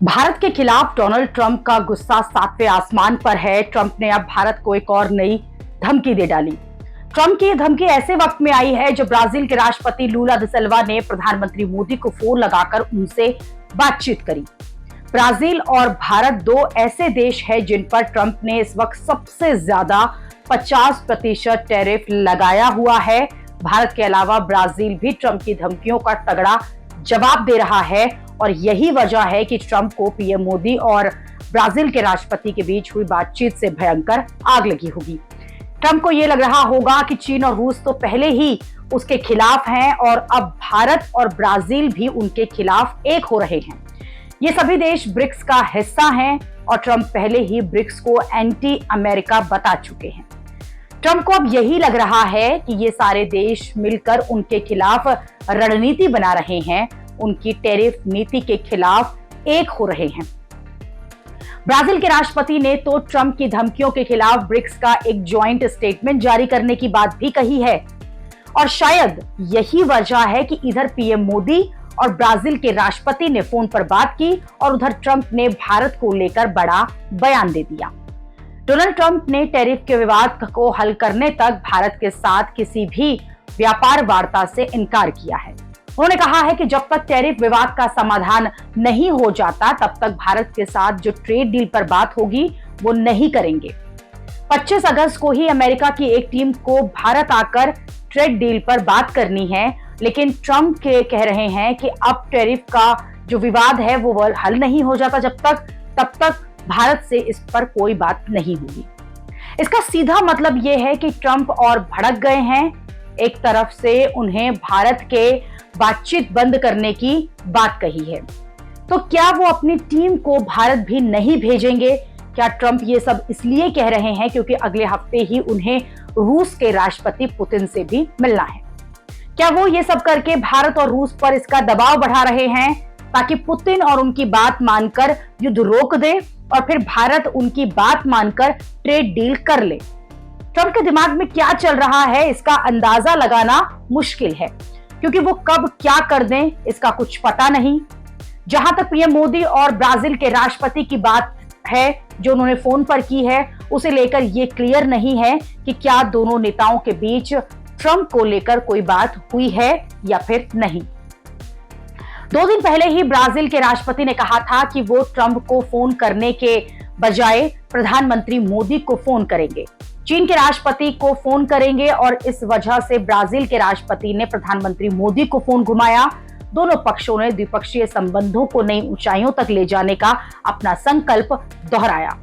भारत के खिलाफ Donald Trump का गुस्सा सातवें आसमान पर है। ट्रंप ने अब भारत को एक और नई धमकी दे डाली। ट्रंप की यह धमकी ऐसे वक्त में आई है जब ब्राजील के राष्ट्रपति लूला दा सिल्वा ने प्रधानमंत्री मोदी को फोन लगाकर उनसे बातचीत करी। ब्राजील और भारत दो ऐसे देश हैं जिन पर ट्रंप ने इस वक्त सबसे ज्यादा 50% टैरिफ लगाया हुआ है। भारत के अलावा ब्राजील भी ट्रंप की धमकियों का तगड़ा जवाब दे रहा है और यही वजह है कि ट्रंप को पीएम मोदी और ब्राजील के राष्ट्रपति के बीच हुई बातचीत से भयंकर आग लगी होगी। ट्रंप को यह लग रहा होगा कि चीन और रूस तो पहले ही उसके खिलाफ हैं और अब भारत और ब्राजील भी उनके खिलाफ एक हो रहे हैं। ये सभी देश ब्रिक्स का हिस्सा हैं और ट्रंप पहले ही ब्रिक्स को एंटी अमेरिका बता चुके हैं। ट्रंप को अब यही लग रहा है कि ये सारे देश मिलकर उनके खिलाफ रणनीति बना रहे हैं, उनकी टैरिफ नीति के खिलाफ एक हो रहे हैं। ब्राजील के राष्ट्रपति ने तो ट्रंप की धमकियों के खिलाफ ब्रिक्स का एक जॉइंट स्टेटमेंट जारी करने की बात भी कही है और शायद यही वजह है कि इधर पीएम मोदी और ब्राजील के राष्ट्रपति ने फोन पर बात की और उधर ट्रंप ने भारत को लेकर बड़ा बयान दे दिया। डोनाल्ड ट्रंप ने टैरिफ के विवाद को हल करने तक भारत के साथ किसी भी व्यापार वार्ता से इनकार किया है। उन्होंने कहा है कि जब तक टैरिफ विवाद का समाधान नहीं हो जाता तब तक भारत के साथ जो ट्रेड डील पर बात होगी वो नहीं करेंगे। 25 अगस्त को ही अमेरिका की एक टीम को भारत आकर ट्रेड डील पर बात करनी है, लेकिन ट्रंप के कह रहे हैं कि अब टैरिफ का जो विवाद है वो हल नहीं हो जाता तब तक भारत से इस पर कोई बात नहीं होगी। इसका सीधा मतलब यह है कि ट्रंप और भड़क गए हैं। एक तरफ से उन्हें भारत के बातचीत बंद करने की बात कही है, तो क्या वो अपनी टीम को भारत भी नहीं भेजेंगे? क्या ट्रंप ये सब इसलिए कह रहे हैं क्योंकि अगले हफ्ते ही उन्हें रूस के राष्ट्रपति पुतिन से भी मिलना है? क्या वो ये सब करके भारत और रूस पर इसका दबाव बढ़ा रहे हैं ताकि पुतिन और उनकी बात मानकर युद्ध रोक दे और फिर भारत उनकी बात मानकर ट्रेड डील कर ले? ट्रंप के दिमाग में क्या चल रहा है इसका अंदाजा लगाना मुश्किल है क्योंकि वो कब क्या कर दें इसका कुछ पता नहीं। जहां तक पीएम मोदी और ब्राजील के राष्ट्रपति की बात है जो उन्होंने फोन पर की है, उसे लेकर ये क्लियर नहीं है कि क्या दोनों नेताओं के बीच ट्रंप को लेकर कोई बात हुई है या फिर नहीं। 2 दिन पहले ही ब्राजील के राष्ट्रपति ने कहा था कि वो ट्रंप को फोन करने के बजाय प्रधानमंत्री मोदी को फोन करेंगे, चीन के राष्ट्रपति को फोन करेंगे और इस वजह से ब्राजील के राष्ट्रपति ने प्रधानमंत्री मोदी को फोन घुमाया। दोनों पक्षों ने द्विपक्षीय संबंधों को नई ऊंचाइयों तक ले जाने का अपना संकल्प दोहराया।